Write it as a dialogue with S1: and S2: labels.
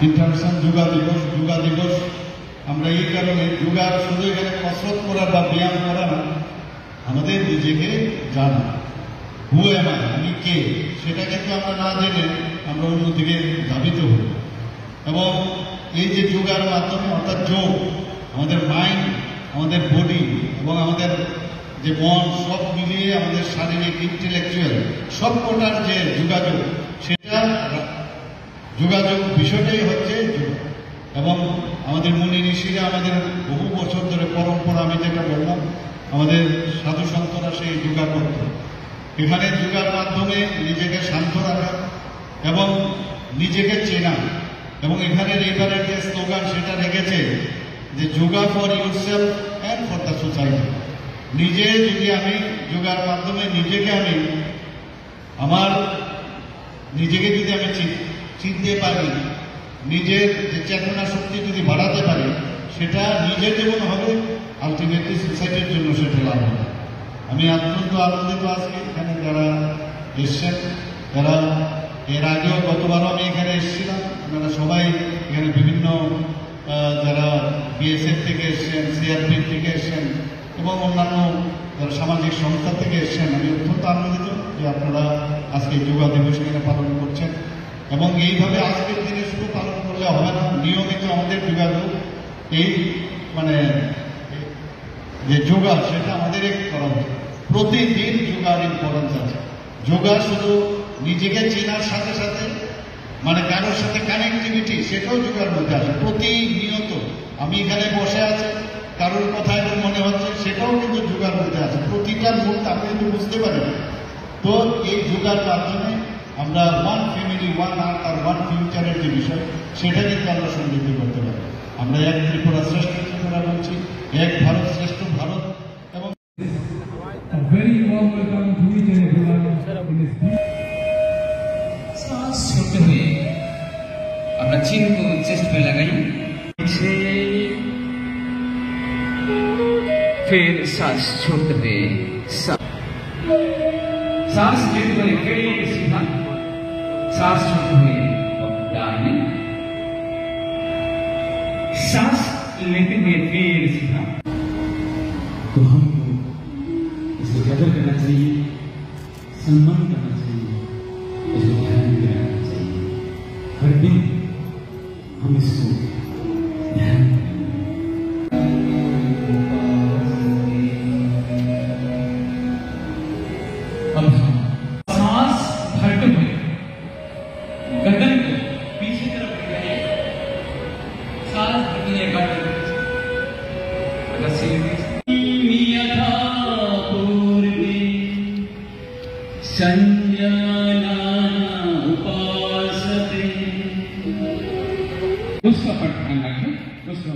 S1: International yoga দিবস আমরা এই কারণে যোগা শুধু এখানে কসরত করা বা ব্যায়াম করা না, আমাদের নিজেকে জানা, হু এম আই, আমি কে, সেটা কিন্তু আমরা না জেনে আমরা অন্যদিকে ধাবিত হই। এবং এই যে যোগার মাধ্যমে অর্থাৎ যোগ আমাদের মাইন্ড, আমাদের বডি এবং আমাদের যে মন সব মিলিয়ে আমাদের শারীরিক ইন্টেলেকচুয়াল সব কটার যে যোগাযোগ, সেটা যোগাযোগ বিষয়টাই হচ্ছে যোগ। এবং আমাদের মুনি ঋষিরা আমাদের বহু বছর ধরে পরম্পরা, আমি যেটা বললাম, আমাদের সাধু সন্তরা সেই যোগা করত। এখানে যোগার মাধ্যমে নিজেকে শান্ত রাখা এবং নিজেকে চেনা, এবং এখানের এবারের যে স্লোগান সেটা রেখেছে যে yoga for yourself and for the society. নিজে যদি আমি যোগার মাধ্যমে নিজেকে যদি আমি চিনতে পারি, নিজের যে চেতনা শক্তি যদি বাড়াতে পারি, সেটা নিজের যেমন হবে, আলটিমেটলি সোসাইটির জন্য সেটা লাভ হবে। আমি অত্যন্ত আনন্দিত আজকে এখানে যারা এসছেন, যারা এর আগেও গতবারও আমি এখানে এসেছিলাম, আপনারা সবাই এখানে বিভিন্ন যারা বিএসএফ থেকে এসছেন, সিআরপি থেকে এসছেন এবং অন্যান্য যারা সামাজিক সংস্থা থেকে এসছেন। আমি অত্যন্ত আনন্দিত যে আপনারা আজকে যোগা দিবস এখানে পালন করছেন। এবং এইভাবে আজকের দিনে শুধু পালন করলে হবে না, নিয়মিত আমাদের যোগাযোগ এই যে যোগা সেটা আমাদের করা উচিত। প্রতিদিন যোগার ইম্পর্টেন্স আছে। যোগা শুধু নিজেকে চেনার সাথে সাথে কারোর সাথে কানেক্টিভিটি, সেটাও যোগার মধ্যে আছে। প্রতিনিয়ত আমি এখানে বসে আছি, কারোর কথা এখন মনে হচ্ছে, সেটাও কিন্তু যোগার মধ্যে আছে। প্রতিটার মুহূর্তে আপনি কিন্তু বুঝতে পারেন। তো এই যোগার মাধ্যমে আমরা ওয়ান ফ্যামিলি, ওয়ান আর্থ আর ওয়ান ফিউচারের যে বিষয়, সেটা কিন্তু আমরা সমৃদ্ধ করতে পারি। আমরা এক ত্রিপুরা শ্রেষ্ঠ ত্রিপুরা বলছি, এক ভারত শ্রেষ্ঠ ভারত। এবং
S2: सांस छोड़ते हुए अपना चिन को चेस्ट पे लगाइए, फिर सांस छोड़ते हुए सांस लेते हुए फिर सीधा, सांस छोड़ते हुए दाहिने, सांस लेते हुए फिर सीधा।
S3: तो हमको इसे कदर करना चाहिए, सम्मान करना चाहिए, इसे ध्यान में रखना चाहिए। हर दिन हम इसको ध्यान में
S2: अब हम सांस भरते हुए गर्दन को पीछे तरफ ले जाइए, सांस भरते हुए गर्दन यथा पूर्वे संज्ञाना उपासते, उसका पर ध्यान रखें, उसको